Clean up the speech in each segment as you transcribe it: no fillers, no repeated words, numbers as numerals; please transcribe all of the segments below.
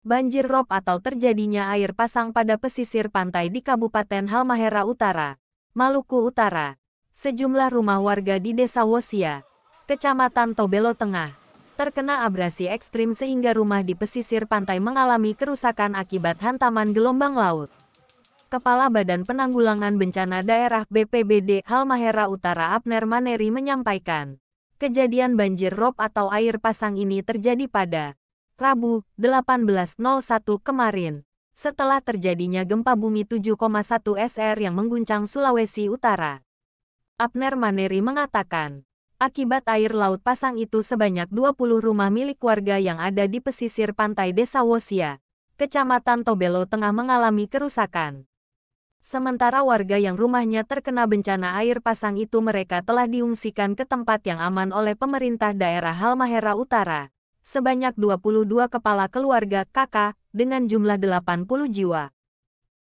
Banjir rob atau terjadinya air pasang pada pesisir pantai di Kabupaten Halmahera Utara, Maluku Utara. Sejumlah rumah warga di Desa Wosia, Kecamatan Tobelo Tengah, terkena abrasi ekstrim sehingga rumah di pesisir pantai mengalami kerusakan akibat hantaman gelombang laut. Kepala Badan Penanggulangan Bencana Daerah BPBD Halmahera Utara Abner Maneri menyampaikan, kejadian banjir rob atau air pasang ini terjadi pada Rabu, 18.01 kemarin, setelah terjadinya gempa bumi 7,1 SR yang mengguncang Sulawesi Utara. Abner Maneri mengatakan, akibat air laut pasang itu sebanyak 20 rumah milik warga yang ada di pesisir pantai Desa Wosia, Kecamatan Tobelo Tengah mengalami kerusakan. Sementara warga yang rumahnya terkena bencana air pasang itu mereka telah diungsikan ke tempat yang aman oleh pemerintah daerah Halmahera Utara. Sebanyak 22 kepala keluarga KK, dengan jumlah 80 jiwa.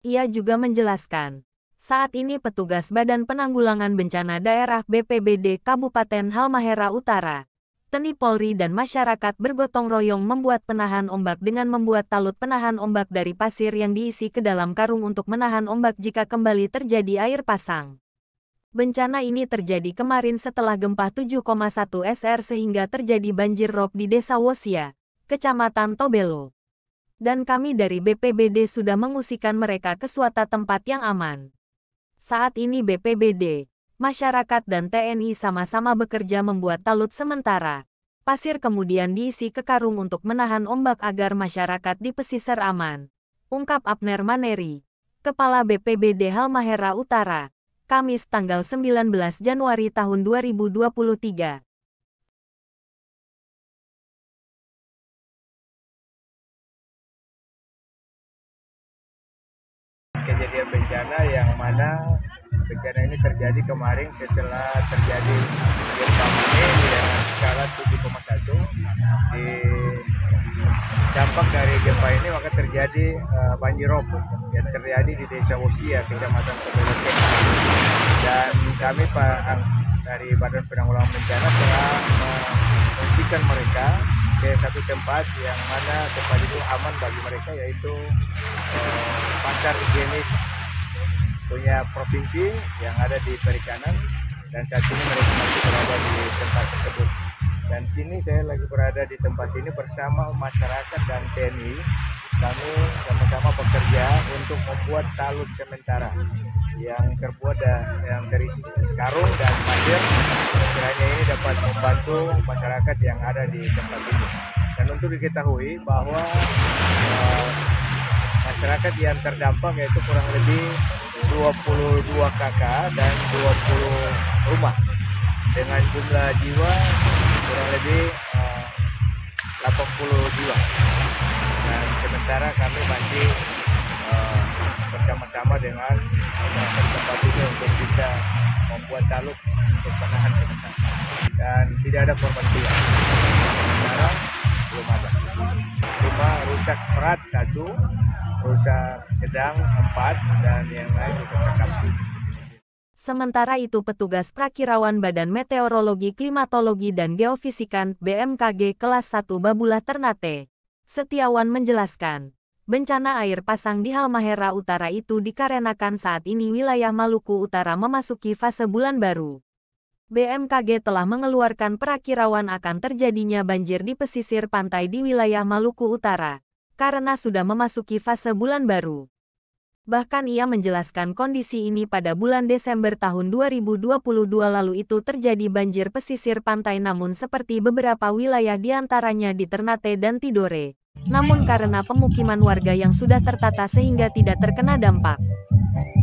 Ia juga menjelaskan, saat ini petugas Badan Penanggulangan Bencana Daerah BPBD Kabupaten Halmahera Utara, TNI Polri dan masyarakat bergotong royong membuat penahan ombak dengan membuat talut penahan ombak dari pasir yang diisi ke dalam karung untuk menahan ombak jika kembali terjadi air pasang. Bencana ini terjadi kemarin setelah gempa 7,1 SR sehingga terjadi banjir rob di Desa Wosia, Kecamatan Tobelo. Dan kami dari BPBD sudah mengungsikan mereka ke suatu tempat yang aman. Saat ini BPBD, masyarakat dan TNI sama-sama bekerja membuat talut sementara. Pasir kemudian diisi ke karung untuk menahan ombak agar masyarakat di pesisir aman, ungkap Abner Maneri, Kepala BPBD Halmahera Utara. Kamis tanggal 19 Januari tahun 2023. Kejadian bencana yang mana bencana ini terjadi kemarin setelah terjadi gempa bumi dengan skala 7,1. Di dampak dari gempa ini maka terjadi banjir rob yang terjadi di Desa Wosia, Kecamatan Tobelo Tengah. Dan kami dari Badan Penanggulangan Bencana telah mengungsikan mereka ke satu tempat yang mana tempat itu aman bagi mereka, yaitu pasar higienis punya provinsi yang ada di Perikanan, dan saat ini mereka masih berada di tempat tersebut. Dan kini saya lagi berada di tempat ini bersama masyarakat dan TNI. Kami sama-sama bekerja untuk membuat talut sementara yang terbuat yang dari karung dan pasir. Kiranya ini dapat membantu masyarakat yang ada di tempat ini. Dan untuk diketahui bahwa masyarakat yang terdampak yaitu kurang lebih 22 KK dan 20 rumah dengan jumlah jiwa kurang lebih 80 jiwa. Dan sementara kami masih bersama-sama dengan masyarakat tempat ini untuk bisa membuat talut untuk penahan sementara. Dan tidak ada korban jiwa. Sementara belum ada. Rumah rusak berat 1, rusak sedang 4, dan yang lain rusak sedang. Sementara itu petugas Prakirawan Badan Meteorologi Klimatologi dan Geofisikan BMKG kelas 1 Babula Ternate, Setiawan menjelaskan, bencana air pasang di Halmahera Utara itu dikarenakan saat ini wilayah Maluku Utara memasuki fase bulan baru. BMKG telah mengeluarkan perakiraan akan terjadinya banjir di pesisir pantai di wilayah Maluku Utara, karena sudah memasuki fase bulan baru. Bahkan ia menjelaskan kondisi ini pada bulan Desember tahun 2022 lalu itu terjadi banjir pesisir pantai namun seperti beberapa wilayah diantaranya di Ternate dan Tidore. Namun karena pemukiman warga yang sudah tertata sehingga tidak terkena dampak.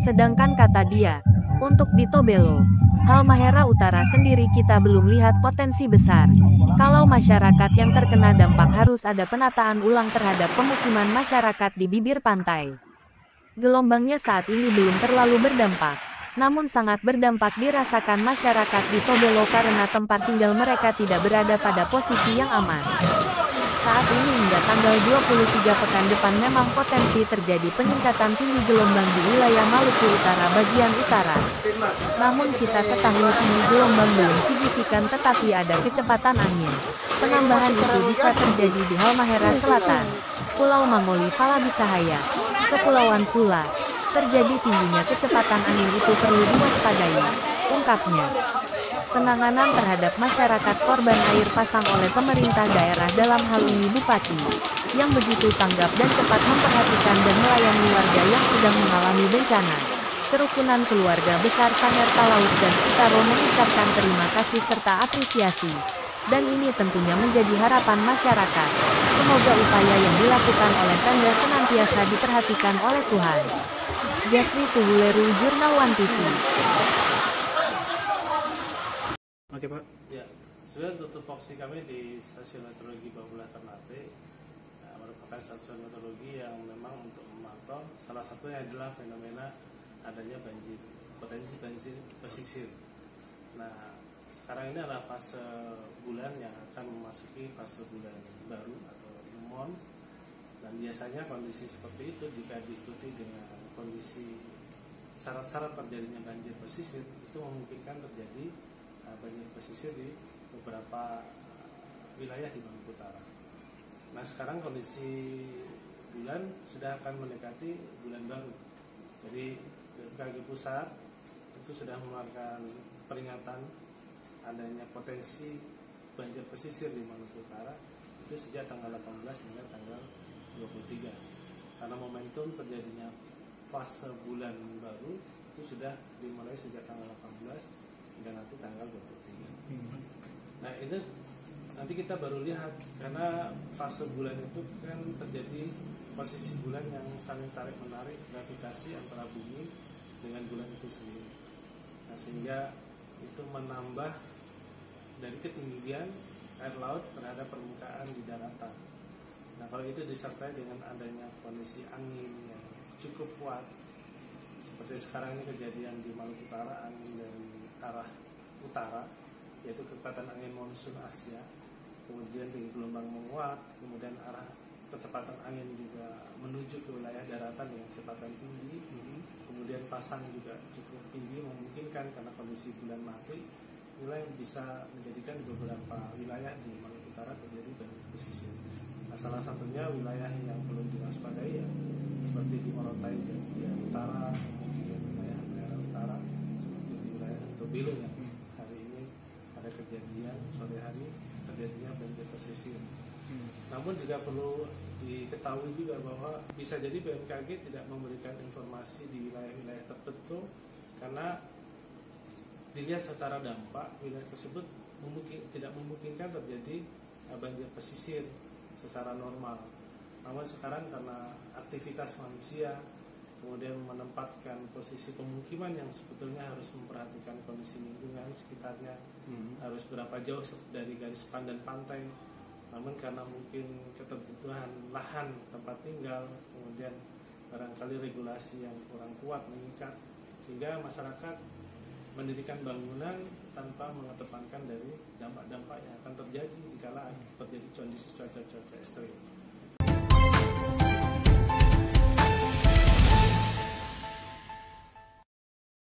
Sedangkan kata dia, untuk di Tobelo, Halmahera Utara sendiri kita belum lihat potensi besar. Kalau masyarakat yang terkena dampak harus ada penataan ulang terhadap pemukiman masyarakat di bibir pantai. Gelombangnya saat ini belum terlalu berdampak, namun sangat berdampak dirasakan masyarakat di Tobelo karena tempat tinggal mereka tidak berada pada posisi yang aman. Saat saat ini hingga tanggal 23 pekan depan memang potensi terjadi peningkatan tinggi gelombang di wilayah Maluku Utara bagian utara. Namun kita ketahui tinggi gelombang belum signifikan tetapi ada kecepatan angin. Penambahan itu bisa terjadi di Halmahera Selatan, Pulau Mangoli Falabisahaya, Kepulauan Sula. Terjadi tingginya kecepatan angin itu perlu diwaspadai, ungkapnya. Penanganan terhadap masyarakat korban air pasang oleh pemerintah daerah dalam hal ini Bupati, yang begitu tanggap dan cepat memperhatikan dan melayani warga yang sedang mengalami bencana. Kerukunan keluarga besar Sanger Talaut dan Sitaro mengucapkan terima kasih serta apresiasi. Dan ini tentunya menjadi harapan masyarakat. Semoga upaya yang dilakukan oleh Pemda senantiasa diperhatikan oleh Tuhan. Jeffrey Tuhuleru, Jurnal One TV. Oke Pak. Ya, sebenarnya untuk tupoksi kami di Stasiun Meteorologi Babula Ternate merupakan stasiun meteorologi yang memang untuk memantau salah satunya adalah fenomena adanya banjir, potensi banjir pesisir. Nah, sekarang ini adalah fase bulan yang akan memasuki fase bulan baru atau new month, dan biasanya kondisi seperti itu jika diikuti dengan kondisi syarat-syarat terjadinya banjir pesisir itu memungkinkan terjadi banjir pesisir di beberapa wilayah di Maluku Utara. Nah, sekarang kondisi bulan sudah akan mendekati bulan baru. Jadi BMKG Pusat itu sudah mengeluarkan peringatan adanya potensi banjir pesisir di Maluku Utara itu sejak tanggal 18 hingga tanggal 23. Karena momentum terjadinya fase bulan baru itu sudah dimulai sejak tanggal 18 hingga nanti tanggal 23. Nah, ini nanti kita baru lihat karena fase bulan itu kan terjadi posisi bulan yang saling tarik menarik gravitasi antara bumi dengan bulan itu sendiri. Nah, sehingga itu menambah dari ketinggian air laut terhadap permukaan di daratan. Nah, kalau itu disertai dengan adanya kondisi angin yang cukup kuat seperti sekarang ini kejadian di Maluku Utara, angin dari arah utara yaitu kekuatan angin monsun Asia, kemudian tinggi gelombang menguat, kemudian arah kecepatan angin juga menuju ke wilayah daratan dengan kecepatan tinggi, kemudian pasang juga cukup tinggi memungkinkan karena kondisi bulan mati nilai bisa menjadikan beberapa wilayah di Maluku Utara terjadi banjir pesisir. Nah, salah satunya wilayah yang perlu diwaspadai ya seperti di Morotai bagian utara, kemudian wilayah daerah utara seperti di wilayah Tobelo ya. Hari ini ada kejadian sore hari terjadinya banjir pesisir. Namun juga perlu diketahui juga bahwa bisa jadi BMKG tidak memberikan informasi di wilayah-wilayah tertentu karena dilihat secara dampak wilayah tersebut tidak memungkinkan terjadi banjir pesisir secara normal. Namun sekarang karena aktivitas manusia kemudian menempatkan posisi pemukiman yang sebetulnya harus memperhatikan kondisi lingkungan sekitarnya, harus berapa jauh dari garis pandan pantai. Namun karena mungkin keterbutuhan lahan tempat tinggal, kemudian barangkali regulasi yang kurang kuat mengikat, sehingga masyarakat mendirikan bangunan tanpa mengedepankan dari dampak-dampak yang akan terjadi dikala terjadi kondisi cuaca ekstrim.